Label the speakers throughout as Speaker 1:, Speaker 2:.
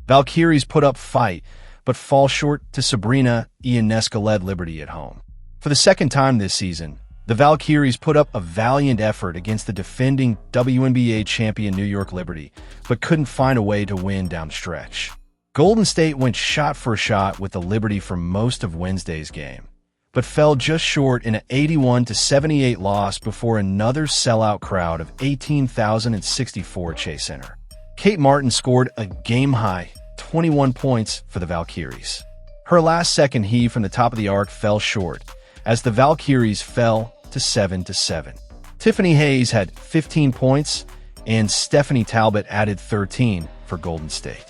Speaker 1: Valkyries put up fight, but fall short to Sabrina Ionescu-led Liberty at home. For the second time this season, the Valkyries put up a valiant effort against the defending WNBA champion New York Liberty, but couldn't find a way to win down the stretch. Golden State went shot for shot with the Liberty for most of Wednesday's game, but fell just short in an 81-78 loss before another sellout crowd of 18,064 at Chase Center. Kate Martin scored a game-high 21 points for the Valkyries. Her last-second heave from the top of the arc fell short, as the Valkyries fell to 7-7. Tiffany Hayes had 15 points, and Stephanie Talbot added 13 for Golden State.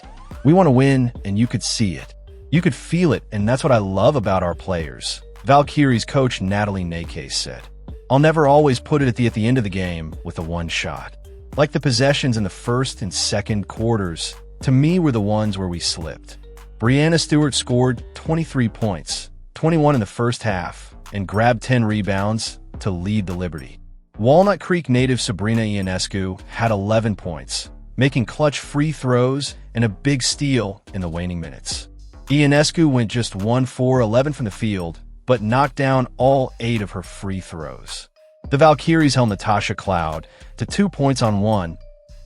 Speaker 1: We want to win, and you could see it. You could feel it, and that's what I love about our players, Valkyries coach Natalie Nakase said. I'll never always put it at the end of the game with a one shot. Like the possessions in the first and second quarters, to me were the ones where we slipped. Brianna Stewart scored 23 points, 21 in the first half, and grabbed 10 rebounds to lead the Liberty. Walnut Creek native Sabrina Ionescu had 11 points, making clutch free throws and a big steal in the waning minutes. Ionescu went just 1-for-11 from the field, but knocked down all 8 of her free throws. The Valkyries held Natasha Cloud to 2 points on 1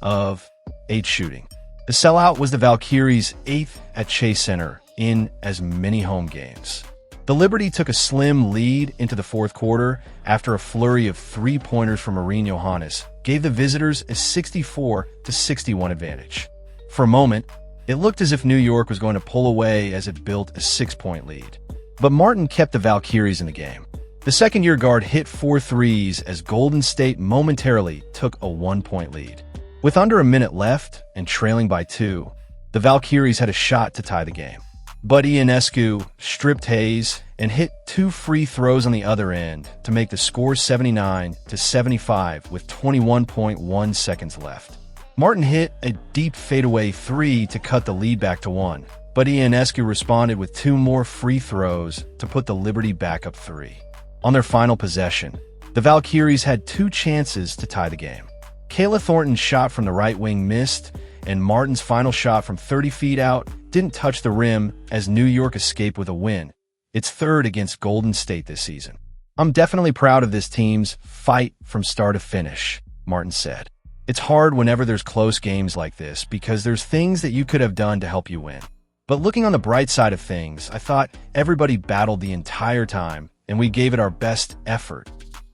Speaker 1: of 8 shooting. The sellout was the Valkyries' 8th at Chase Center in as many home games. The Liberty took a slim lead into the fourth quarter after a flurry of three-pointers from Marine Johannes gave the visitors a 64-61 advantage. For a moment, it looked as if New York was going to pull away as it built a 6-point lead. But Martin kept the Valkyries in the game. The second-year guard hit 4 threes as Golden State momentarily took a 1-point lead. With under a minute left and trailing by 2, the Valkyries had a shot to tie the game. But Ionescu stripped Hayes and hit 2 free throws on the other end to make the score 79-75 with 21.1 seconds left. Martin hit a deep fadeaway 3 to cut the lead back to 1, but Ionescu responded with 2 more free throws to put the Liberty back up 3. On their final possession, the Valkyries had 2 chances to tie the game. Kayla Thornton's shot from the right wing missed, and Martin's final shot from 30 feet out didn't touch the rim as New York escaped with a win, its 3rd against Golden State this season. I'm definitely proud of this team's fight from start to finish, Martin said. It's hard whenever there's close games like this because there's things that you could have done to help you win. But looking on the bright side of things, I thought everybody battled the entire time and we gave it our best effort.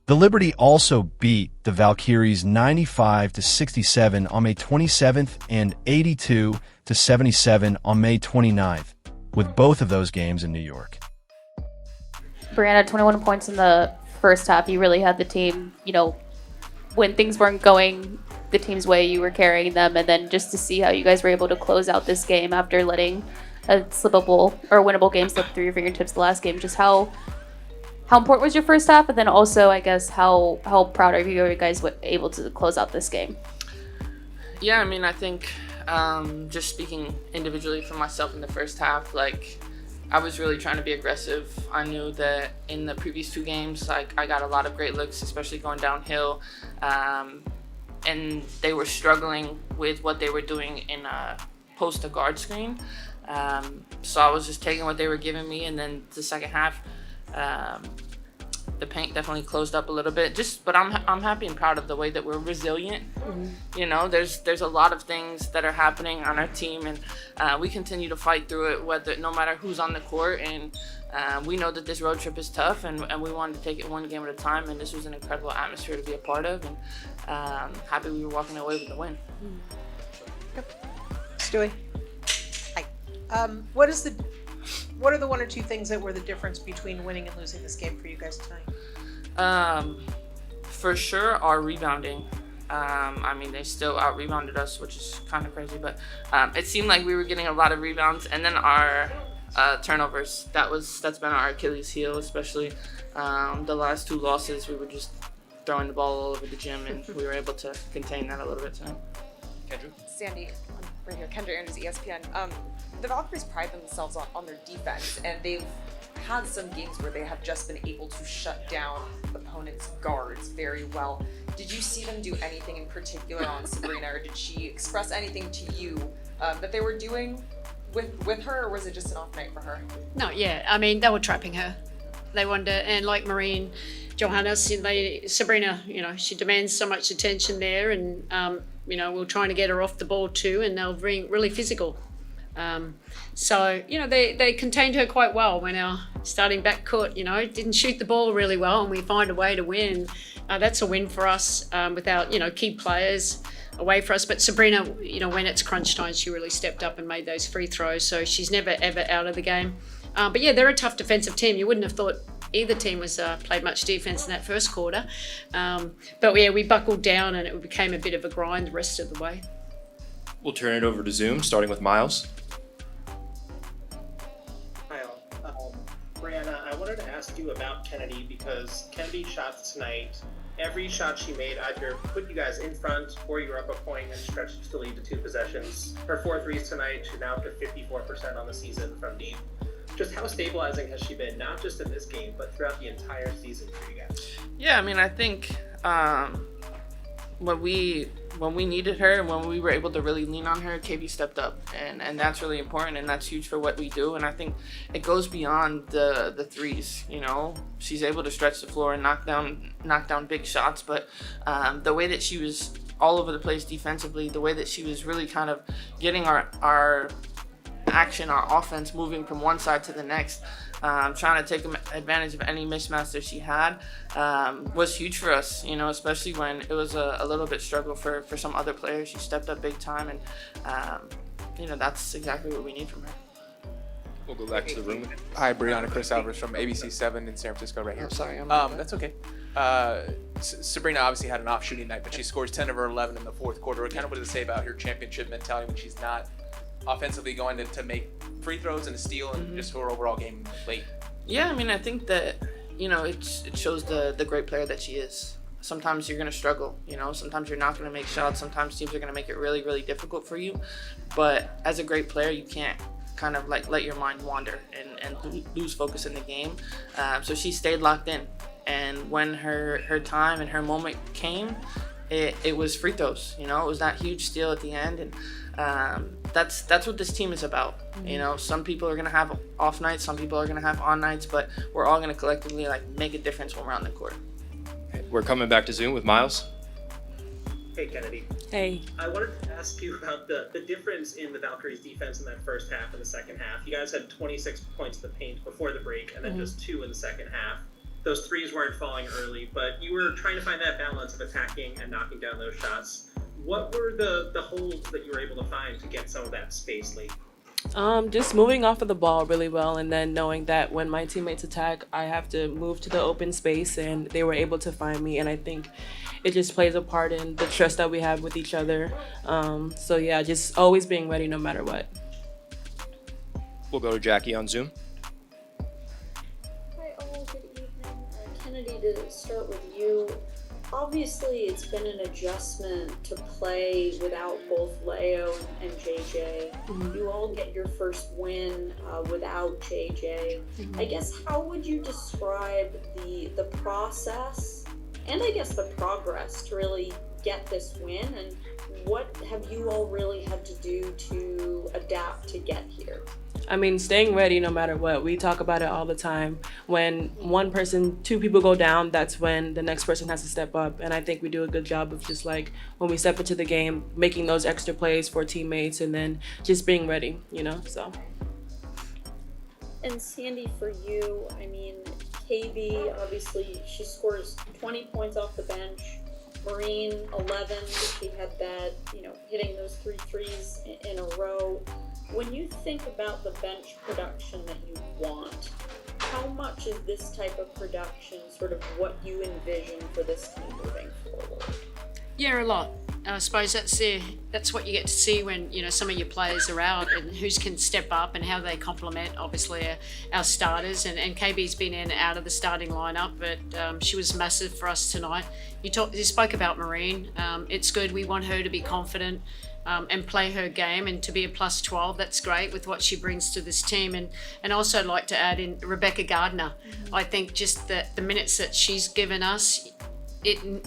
Speaker 1: The Liberty also beat the Valkyries 95-67 on May 27th and 82-77 on May 29th, with both of those games in New York.
Speaker 2: Brianna, 21 points in the first half. You really had the team, when things weren't going the team's way, you were carrying them. And then just to see how you guys were able to close out this game after letting a winnable game slip through your fingertips the last game, just how important was your first half? And then also, I guess, how proud are you guys able to close out this game?
Speaker 3: Yeah, I think just speaking individually for myself in the first half, I was really trying to be aggressive. I knew that in the previous 2 games, I got a lot of great looks, especially going downhill. And they were struggling with what they were doing in a post-to-guard screen. So I was just taking what they were giving me, and then the second half, the paint definitely closed up a little bit. But I'm happy and proud of the way that we're resilient. Mm-hmm. There's a lot of things that are happening on our team, and we continue to fight through it, no matter who's on the court. And we know that this road trip is tough, and we wanted to take it one game at a time. And this was an incredible atmosphere to be a part of, and happy we were walking away with the win.
Speaker 4: Stewie, hi. What are the 1 or 2 things that were the difference between winning and losing this game for you guys tonight?
Speaker 3: For sure, our rebounding. They still out-rebounded us, which is kind of crazy, but it seemed like we were getting a lot of rebounds. And then our turnovers, that's been our Achilles heel, especially the last 2 losses. We were just throwing the ball all over the gym, and we were able to contain that a little bit tonight.
Speaker 5: Kendra? Sandy, right here. Kendra Andrews, ESPN. The Valkyries pride themselves on their defense, and they've had some games where they have just been able to shut down opponents' guards very well. Did you see them do anything in particular on Sabrina, or did she express anything to you that they were doing with her, or was it just an off night for her?
Speaker 6: No, yeah. I mean, they were trapping her. They wanted to, and like Marine, Johannes, Sabrina, she demands so much attention there, and we're trying to get her off the ball too, and they were being really physical. So they contained her quite well when our starting backcourt, didn't shoot the ball really well, and we find a way to win. That's a win for us without key players away for us. But Sabrina, when it's crunch time, she really stepped up and made those free throws. So she's never ever out of the game. But yeah, they're a tough defensive team. You wouldn't have thought either team was played much defense in that first quarter. But yeah, we buckled down and it became a bit of a grind the rest of the way.
Speaker 7: We'll turn it over to Zoom, starting with Miles.
Speaker 8: Hi all. Brianna, I wanted to ask you about Kennedy because Kennedy's shots tonight, every shot she made either put you guys in front or you were up a point and stretched the lead to 2 possessions. Her 4 threes tonight, she's now up to 54% on the season from deep. Just how stabilizing has she been, not just in this game, but throughout the entire season for you guys?
Speaker 3: Yeah, I mean, I think when we needed her and when we were able to really lean on her, KB stepped up, and that's really important, and that's huge for what we do. And I think it goes beyond the threes. She's able to stretch the floor and knock down big shots, but the way that she was all over the place defensively, the way that she was really kind of getting our action, our offense moving from one side to the next, trying to take advantage of any mismatch that she had, was huge for us, especially when it was a little bit struggle for some other players. She stepped up big time, and that's exactly what we need from her.
Speaker 7: We'll go back to the room.
Speaker 9: Hi, Brianna. Chris Alvarez from ABC7 in San Francisco right here.
Speaker 3: I'm sorry.
Speaker 9: That's okay. Sabrina obviously had an off shooting night, but she scores 10 of her 11 in the fourth quarter. What does it say about her championship mentality when she's not offensively going to make free throws and a steal and just her overall game late?
Speaker 3: Yeah, I mean, I think that, it shows the great player that she is. Sometimes you're going to struggle, sometimes you're not going to make shots. Sometimes teams are going to make it really, really difficult for you. But as a great player, you can't kind of let your mind wander and lose focus in the game. So she stayed locked in. And when her time and her moment came, it was free throws. It was that huge steal at the end. And that's what this team is about. Some people are gonna have off nights, some people are gonna have on nights, but we're all gonna collectively make a difference when we're on the court.
Speaker 7: We're coming back to Zoom with Miles.
Speaker 8: Hey, Kennedy.
Speaker 10: Hey.
Speaker 8: I wanted to ask you about the difference in the Valkyries' defense in that first half and the second half. You guys had 26 points in the paint before the break, and then just 2 in the second half. Those threes weren't falling early, but you were trying to find that balance of attacking and knocking down those shots. What were the holes that you were able to find to get some of that space late?
Speaker 10: Just moving off of the ball really well, and then knowing that when my teammates attack, I have to move to the open space, and they were able to find me. And I think it just plays a part in the trust that we have with each other. So yeah, just always being ready no matter what.
Speaker 7: We'll go to Jackie on Zoom.
Speaker 11: Hi all, good evening. Kennedy, to start with you. Obviously, it's been an adjustment to play without both Leo and JJ. You all get your first win without JJ. I guess, how would you describe the process and I guess the progress to really get this win? And what have you all really had to do to adapt to get here?
Speaker 10: I mean, staying ready no matter what. We talk about it all the time. When 2 people go down, that's when the next person has to step up. And I think we do a good job of just when we step into the game, making those extra plays for teammates and then just being ready, so.
Speaker 11: And Sandy, for you, I mean, KB, obviously, she scores 20 points off the bench. Marine, 11. She had that, hitting those 3 threes in a row. When you think about the bench production that you want, how much is this type of production sort of what you envision for this team moving forward?
Speaker 6: Yeah, a lot. I suppose that's what you get to see when some of your players are out and who can step up and how they complement obviously our starters. And KB's been in and out of the starting lineup, but she was massive for us tonight. You spoke about Marine. It's good. We want her to be confident and play her game and to be a plus 12. That's great with what she brings to this team. And also I'd like to add in Rebecca Gardner. I think just the minutes that she's given us,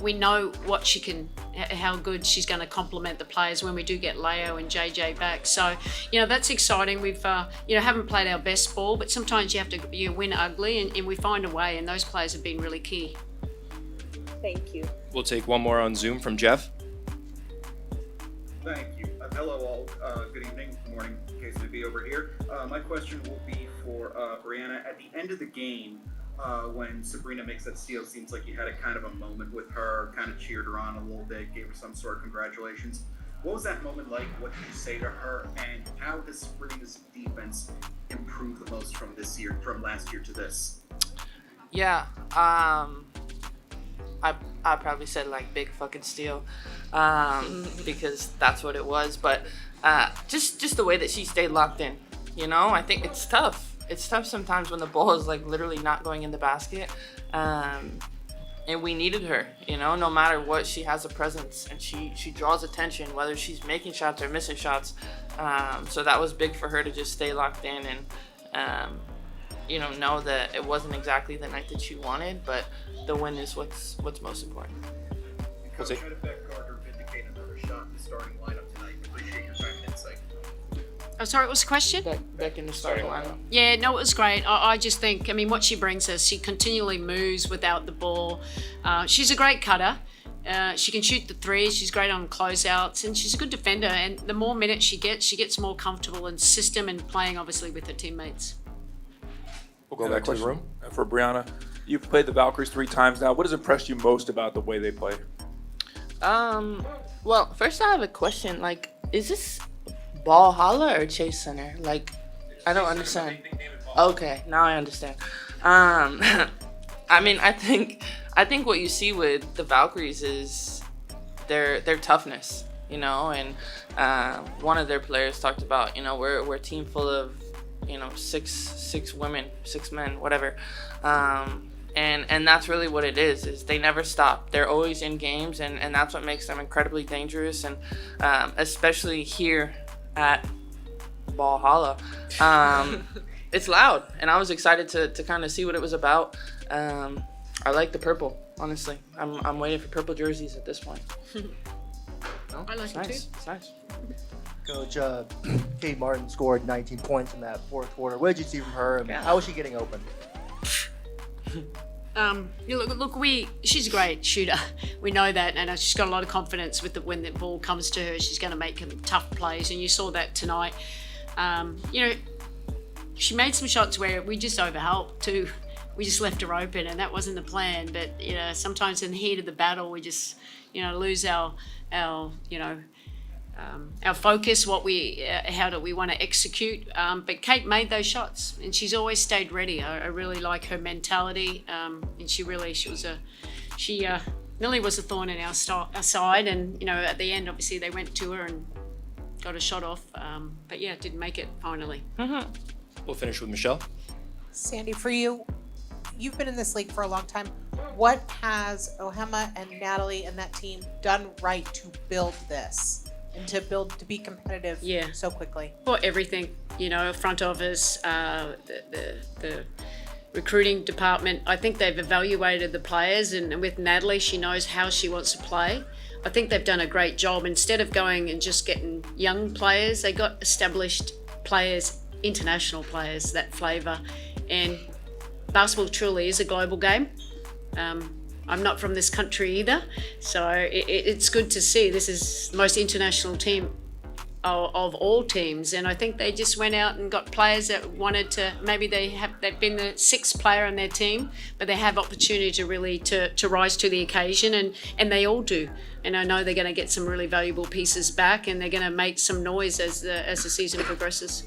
Speaker 6: we know what she can, how good she's going to complement the players when we do get Leo and JJ back. So, that's exciting. We've, haven't played our best ball, but sometimes you have to win ugly, and we find a way, and those players have been really key.
Speaker 11: Thank you.
Speaker 7: We'll take one more on Zoom from Jeff.
Speaker 12: Thank you. Hello all. Good evening. Good morning. Case to be over here. My question will be for Brianna. At the end of the game, when Sabrina makes that steal, seems like you had a kind of a moment with her, kind of cheered her on a little bit, gave her some sort of congratulations. What was that moment like? What did you say to her? And how has Sabrina's defense improved the most from last year to this?
Speaker 3: Yeah. I probably said like big fucking steal, because that's what it was. But just the way that she stayed locked in, I think it's tough. It's tough sometimes when the ball is like literally not going in the basket, and we needed her. No matter what, she has a presence and she draws attention, whether she's making shots or missing shots. So that was big for her to just stay locked in and know that it wasn't exactly the night that she wanted, but the win is what's most important.
Speaker 12: Coach, how did Beck Gardner vindicate another shot in the starting lineup tonight? Appreciate your time and insight.
Speaker 6: Oh, sorry, what was the question?
Speaker 3: Back in the starting lineup.
Speaker 6: Yeah, no, it was great. I just think, what she brings us, she continually moves without the ball. She's a great cutter. She can shoot the three. She's great on closeouts, and she's a good defender. And the more minutes she gets more comfortable in system and playing, obviously, with her teammates.
Speaker 7: We'll go back to the room.
Speaker 13: For Brianna, you've played the Valkyries 3 times now. What has impressed you most about the way they play?
Speaker 3: Well, first I have a question. Like, is this Valhalla or Chase Center? Like, I don't understand. Okay, now I understand. I think what you see with the Valkyries is their toughness, and one of their players talked about, we're a team full of, six women, 6 men, whatever. And that's really what it is they never stop. They're always in games, and that's what makes them incredibly dangerous, and especially here at Valhalla. It's loud, and I was excited to kind of see what it was about. I like the purple, honestly. I'm waiting for purple jerseys at this point. No?
Speaker 6: I like it
Speaker 3: nice.
Speaker 6: too.
Speaker 3: It's nice.
Speaker 14: Coach, Kate Martin scored 19 points in that fourth quarter. What did you see from her, and how was she getting open?
Speaker 6: She's a great shooter. We know that, and she's got a lot of confidence when the ball comes to her. She's going to make tough plays, and you saw that tonight. She made some shots where we just overhelped too. We just left her open, and that wasn't the plan. But sometimes in the heat of the battle, we just lose our focus, how do we want to execute. But Kate made those shots, and she's always stayed ready. I really like her mentality, and she nearly was a thorn in our side. And at the end, obviously they went to her and got a shot off. But yeah, didn't make it finally.
Speaker 3: Mm-hmm.
Speaker 7: We'll finish with Michelle.
Speaker 4: Sandy, for you, you've been in this league for a long time. What has Ohema and Natalie and that team done right to build this? And to be competitive so quickly?
Speaker 6: For everything, front office, the recruiting department. I think they've evaluated the players, and with Natalie, she knows how she wants to play. I think they've done a great job. Instead of going and just getting young players, they got established players, international players, that flavour. And basketball truly is a global game. I'm not from this country either, so it's good to see. This is the most international team of all teams, and I think they just went out and got players that wanted to. Maybe they've been the 6th player on their team, but they have opportunity to really to rise to the occasion, and they all do. And I know they're going to get some really valuable pieces back, and they're going to make some noise as the season progresses.